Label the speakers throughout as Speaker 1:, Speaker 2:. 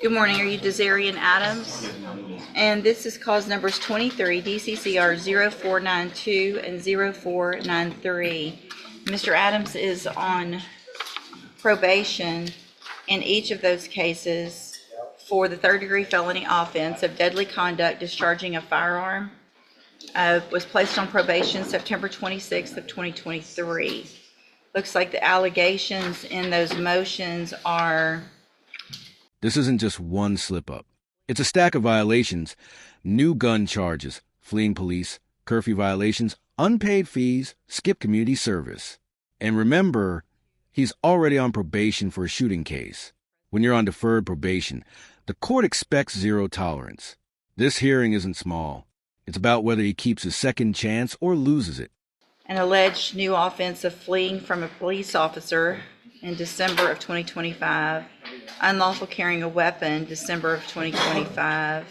Speaker 1: Good morning. Are you Desarian Adams? And this is cause numbers 23, DCCR 0492 and 0493. Mr. Adams is on probation in each of those cases for the third-degree felony offense of deadly conduct discharging a firearm. Was placed on probation September 26th of 2023. Looks like the allegations in those motions are...
Speaker 2: This isn't just one slip-up. It's a stack of violations, new gun charges, fleeing police, curfew violations, unpaid fees, skip community service. And remember, he's already on probation for a shooting case. When you're on deferred probation, the court expects zero tolerance. This hearing isn't small. It's about whether he keeps his second chance or loses it.
Speaker 1: An alleged new offense of fleeing from a police officer in December of 2025, unlawful carrying a weapon, December of 2025,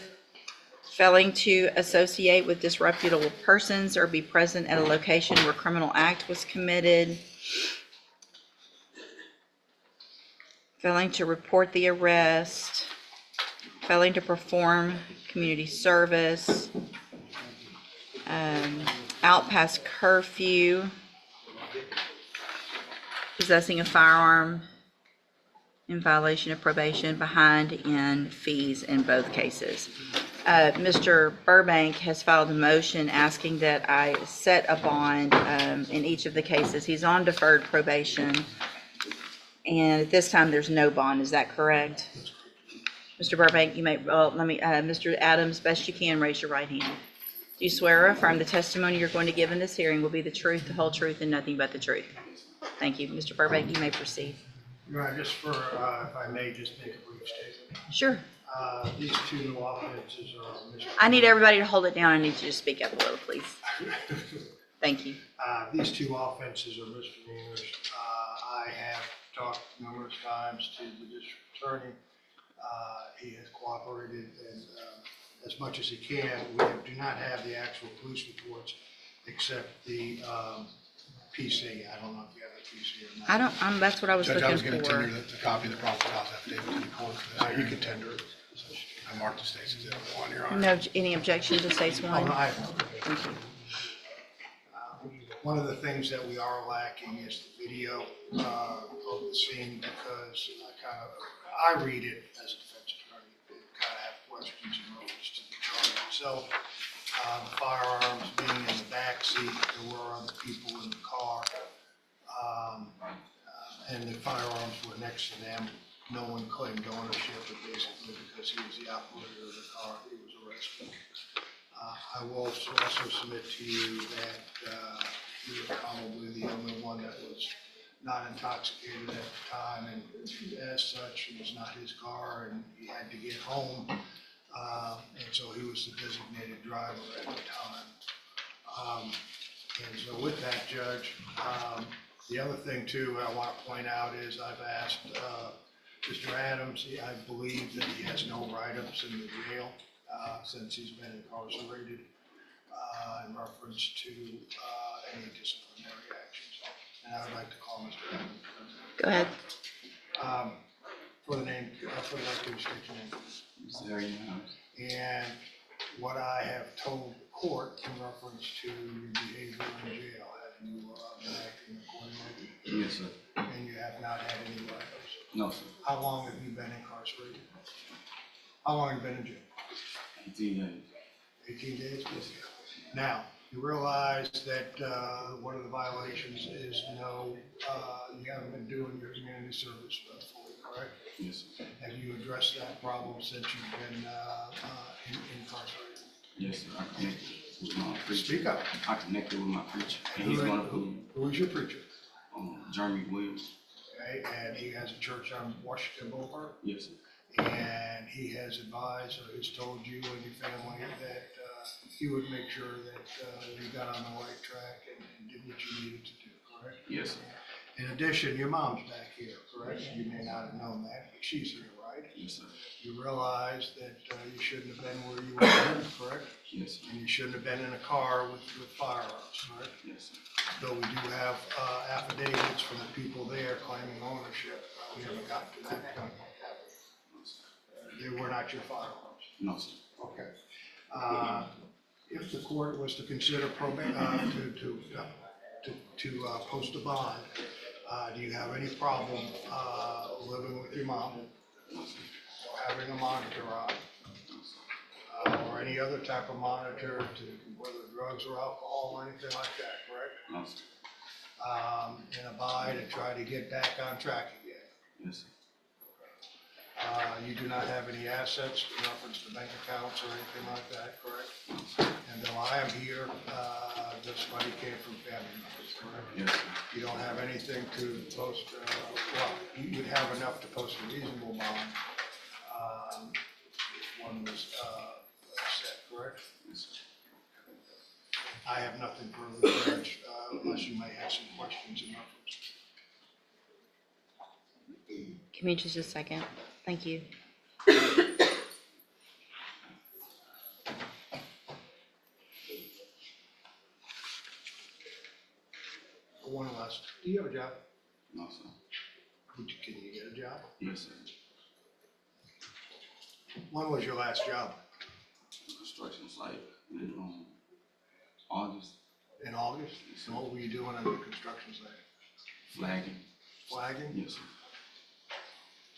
Speaker 1: failing to associate with disreputable persons or be present at a location where criminal act was committed, failing to report the arrest, failing to perform community service, out past curfew, possessing a firearm in violation of probation, behind in fees in both cases. Mr. Burbank has filed a motion asking that I set a bond in each of the cases. He's on deferred probation, and at this time there's no bond. Is that correct? Mr. Burbank, you may, Mr. Adams, best you can, raise your right hand. Do you swear or affirm the testimony you're going to give in this hearing will be the truth, the whole truth, and nothing but the truth? Thank you. Mr. Burbank, you may proceed.
Speaker 3: Your Honor, just for, if I may, just make a brief statement.
Speaker 1: Sure.
Speaker 3: These two new offenses are misdemeanors.
Speaker 1: I need everybody to hold it down. I need you to speak up a little, please. Thank you.
Speaker 3: These two offenses are misdemeanors. I have talked numerous times to the district attorney. He has cooperated and as much as he can. We do not have the actual police reports except the PC. I don't know if you have the PC or not.
Speaker 1: I don't. That's what I was
Speaker 4: Judge,
Speaker 1: looking
Speaker 4: I was going to
Speaker 1: for.
Speaker 4: tender the copy of the probable cause affidavit to the court.
Speaker 3: You can tender it.
Speaker 4: I marked the states as one, Your Honor.
Speaker 1: No, any objection to states
Speaker 3: Oh,
Speaker 1: one?
Speaker 3: no, I have no.
Speaker 1: Thank you.
Speaker 3: One of the things that we are lacking is the video of the scene because I read it as a defense attorney, kind of have questions in reference to the charge itself. The firearms being in the back seat, there were other people in the car, and the firearms were next to them. No one claimed ownership, but basically because he was the operator of the car, he was arrested. I will also submit to you that he was probably the only one that was not intoxicated at the time, and as such, it was not his car, and he had to get home, and so he was the designated driver at the time. And so with that, Judge, the other thing too I want to point out is I've asked Mr. Adams, I believe that he has no write-ups in the jail since he's been incarcerated in reference to any disciplinary actions. And I would like to call Mr. Adams.
Speaker 1: Go ahead.
Speaker 3: For the name, for the record, state your name.
Speaker 5: Desarian Adams.
Speaker 3: And what I have told the court in reference to your behavior in jail, have you been acting accordingly?
Speaker 5: Yes, sir.
Speaker 3: And you have not had any write-ups?
Speaker 5: No, sir.
Speaker 3: How long have you been incarcerated? How long have you been in jail?
Speaker 5: 18 days.
Speaker 3: 18 days? Yes. Now, you realize that one of the violations is you haven't been doing your community service fully, correct?
Speaker 5: Yes, sir.
Speaker 3: Have you addressed that problem since you've been incarcerated?
Speaker 5: Yes, sir. I connected with my preacher.
Speaker 3: Speak up.
Speaker 5: I connected with my preacher. And he's going to
Speaker 3: Who is your preacher?
Speaker 5: Jeremy Williams.
Speaker 3: Okay, and he has a church on Washington Boulevard?
Speaker 5: Yes, sir.
Speaker 3: And he has advised or has told you and your family that he would make sure that you got on the right track and did what you needed to do, correct?
Speaker 5: Yes, sir.
Speaker 3: In addition, your mom's back here, correct? You may not have known that, but she's here, right?
Speaker 5: Yes, sir.
Speaker 3: You realize that you shouldn't have been where you were, correct?
Speaker 5: Yes, sir.
Speaker 3: And you shouldn't have been in a car with firearms, correct?
Speaker 5: Yes, sir.
Speaker 3: Though we do have affidavits from the people there claiming ownership. We haven't gotten to that point yet. They were not your firearms.
Speaker 5: No, sir.
Speaker 3: Okay. If the court was to consider to post a bond, do you have any problem living with your mom?
Speaker 5: No, sir.
Speaker 3: Or having a monitor on? Or any other type of monitor to whether drugs or alcohol or anything like that, correct?
Speaker 5: No, sir.
Speaker 3: And abide and try to get back on track again.
Speaker 5: Yes, sir.
Speaker 3: You do not have any assets in reference to bank accounts or anything like that, correct? And though I am here, this money came from family members, correct?
Speaker 5: Yes, sir.
Speaker 3: You don't have anything to post, well, you would have enough to post a reasonable bond, if one was set, correct?
Speaker 5: Yes, sir.
Speaker 3: I have nothing further, Judge, unless you may have some questions in reference.
Speaker 1: Give me just a second. Thank you.
Speaker 3: One last, do you have a job?
Speaker 5: No, sir.
Speaker 3: Can you get a job?
Speaker 5: Yes, sir.
Speaker 3: When was your last job?
Speaker 5: Construction site in August.
Speaker 3: In August? So what were you doing on the construction site?
Speaker 5: Flagging.
Speaker 3: Flagging?
Speaker 5: Yes, sir.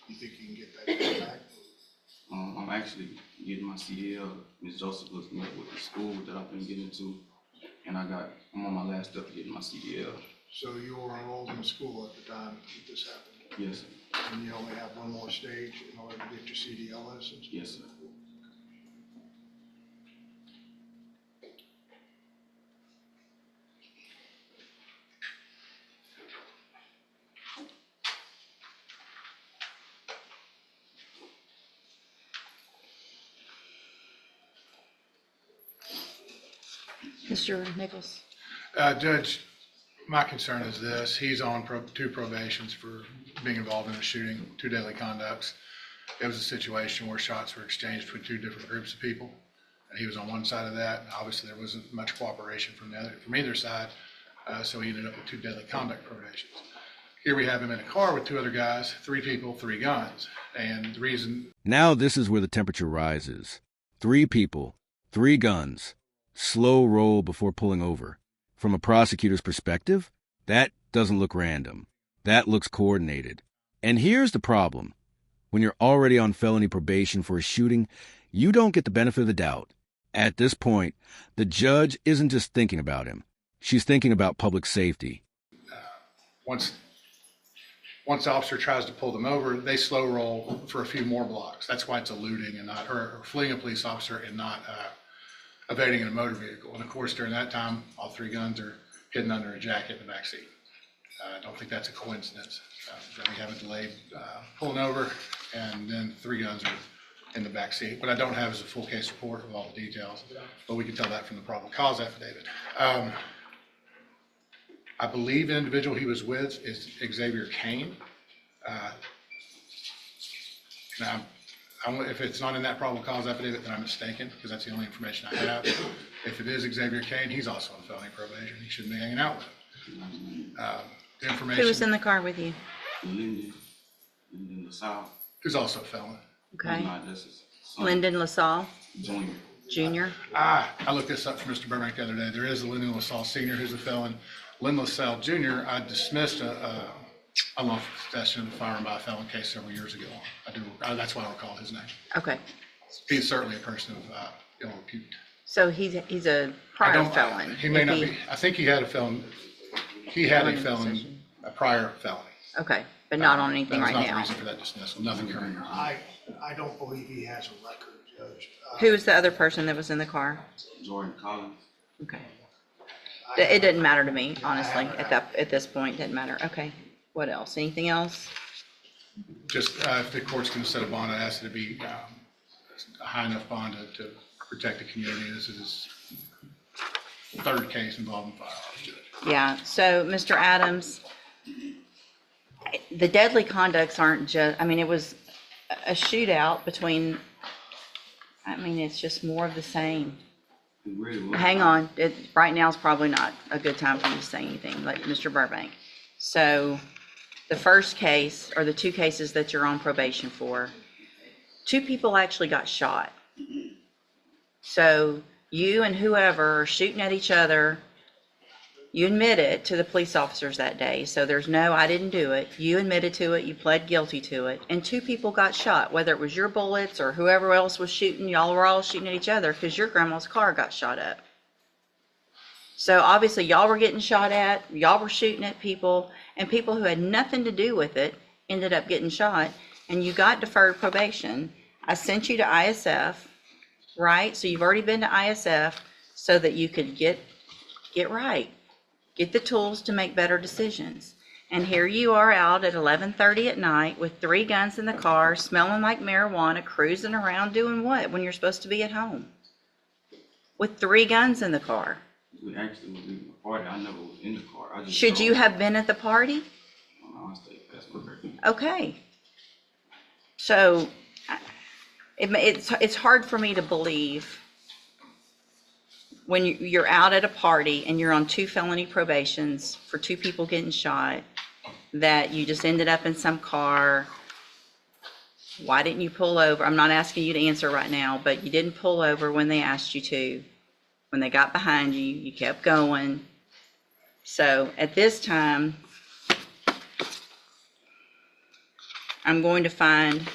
Speaker 3: You think you can get that back?
Speaker 5: I'm actually getting my CDL. Ms. Joseph hooked me up with the school that I've been getting to, and I'm on my last step of getting my CDL.
Speaker 3: So you were enrolled in school at the time that this happened,
Speaker 5: Yes, sir.
Speaker 3: and you only have one more stage in order to get your CDL license?
Speaker 5: Yes, sir.
Speaker 1: Mr. Nichols?
Speaker 4: Judge, my concern is this. He's on two probations for being involved in a shooting, 2 deadly conducts. It was a situation where shots were exchanged between 2 different groups of people, and he was on one side of that. Obviously, there wasn't much cooperation from either side, so he ended up with 2 deadly conduct probations. Here we have him in a car with 2 other guys, 3 people, 3 guns, and the reason...
Speaker 2: Now this is where the temperature rises. 3 people, 3 guns. Slow roll before pulling over. From a prosecutor's perspective, that doesn't look random. That looks coordinated. And here's the problem. When you're already on felony probation for a shooting, you don't get the benefit of the doubt. At this point, the judge isn't just thinking about him. She's thinking about public safety.
Speaker 4: Once the officer tries to pull them over, they slow roll for a few more blocks. That's why it's eluding and not, or fleeing a police officer and not evading in a motor vehicle. And of course, during that time, all 3 guns are hidden under a jacket in the back seat. I don't think that's a coincidence that we haven't delayed pulling over, and then 3 guns are in the back seat. What I don't have is a full case report of all the details, but we can tell that from the probable cause affidavit. I believe the individual he was with is Xavier Kane. Now, if it's not in that probable cause affidavit, then I'm mistaken, because that's the only information I have. If it is Xavier Kane, he's also on felony probation. He shouldn't be hanging out with him. The information.
Speaker 1: Who was in the car with you?
Speaker 5: Lyndon LaSalle.
Speaker 4: Who's also a felon.
Speaker 1: Okay.
Speaker 5: Not, this is son,
Speaker 1: Lyndon LaSalle
Speaker 5: Junior.
Speaker 1: Jr.?
Speaker 4: I looked this up for Mr. Burbank the other day. There is a Lyndon LaSalle Sr. who's a felon. Lyndon LaSalle Jr., I dismissed a unlawful possession of a firearm by a felon case several years ago. That's why I recall his name.
Speaker 1: Okay.
Speaker 4: He's certainly a person of ill repute.
Speaker 1: So he's a prior felon.
Speaker 4: He may
Speaker 1: If
Speaker 4: not be. I think he had a felon. He had a felon, a prior felony.
Speaker 1: Okay, but not on anything right
Speaker 4: That was not the
Speaker 1: now.
Speaker 4: reason for that dismissal. Nothing current.
Speaker 3: I don't believe he has a record, Judge.
Speaker 1: Who was the other person that was in the car?
Speaker 5: Jordan Collins.
Speaker 1: Okay. It didn't matter to me, honestly, at this point, didn't matter. Okay. What else? Anything else?
Speaker 4: Just if the court's going to set a bond, I ask it to be a high enough bond to protect the community. This is his 3rd case involving firearms, Judge.
Speaker 1: Yeah, so Mr. Adams, the deadly conducts aren't just, I mean, it was a shootout between, I mean, it's just more of the same.
Speaker 5: It really was.
Speaker 1: Hang on, right now is probably not a good time for you to say anything, like Mr. Burbank. So the first case, or the two cases that you're on probation for, two people actually got shot. So you and whoever are shooting at each other, you admitted to the police officers that day. So there's no, I didn't do it. You admitted to it, you pled guilty to it, and two people got shot, whether it was your bullets or whoever else was shooting, y'all were all shooting at each other because your grandma's car got shot up. So obviously y'all were getting shot at, y'all were shooting at people, and people who had nothing to do with it ended up getting shot, and you got deferred probation. I sent you to ISF, right? So you've already been to ISF so that you could get right, get the tools to make better decisions. And here you are out at 11:30 at night with 3 guns in the car, smelling like marijuana, cruising around doing what when you're supposed to be at home? With 3 guns in the car.
Speaker 5: We actually was leaving the party. I never was in the car. I just
Speaker 1: Should you have been at the party?
Speaker 5: I stayed past my birthday.
Speaker 1: Okay. So it's hard for me to believe when you're out at a party and you're on 2 felony probations for 2 people getting shot, that you just ended up in some car. Why didn't you pull over? I'm not asking you to answer right now, but you didn't pull over when they asked you to. When they got behind you, you kept going. So at this time, I'm going to find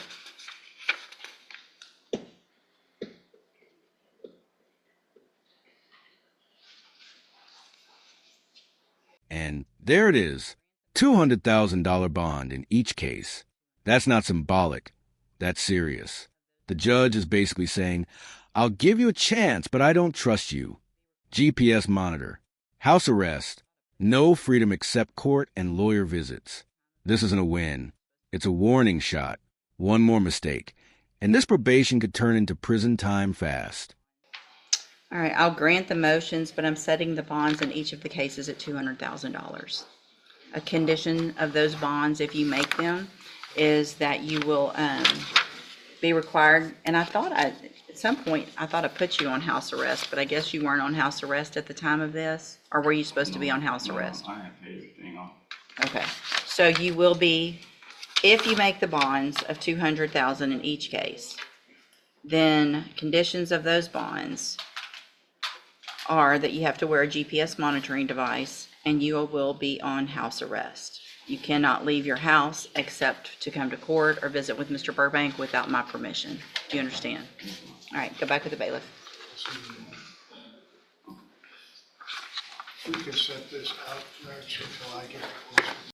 Speaker 2: And there it is, $200,000 bond in each case. That's not symbolic. That's serious. The judge is basically saying, I'll give you a chance, but I don't trust you. GPS monitor, house arrest, no freedom except court and lawyer visits. This isn't a win. It's a warning shot. One more mistake, and this probation could turn into prison time fast.
Speaker 1: All right, I'll grant the motions, but I'm setting the bonds in each of the cases at $200,000. A condition of those bonds, if you make them, is that you will be required, and at some point, I thought I put you on house arrest, but I guess you weren't on house arrest at the time of this? Or were you supposed to be on house arrest?
Speaker 5: I had paid everything off.
Speaker 1: Okay, so you will be, if you make the bonds of $200,000 in each case, then conditions of those bonds are that you have to wear a GPS monitoring device and you will be on house arrest. You cannot leave your house except to come to court or visit with Mr. Burbank without my permission. Do you understand? All right, go back with the bailiff.
Speaker 3: We can set this out, Rich, until I get closer.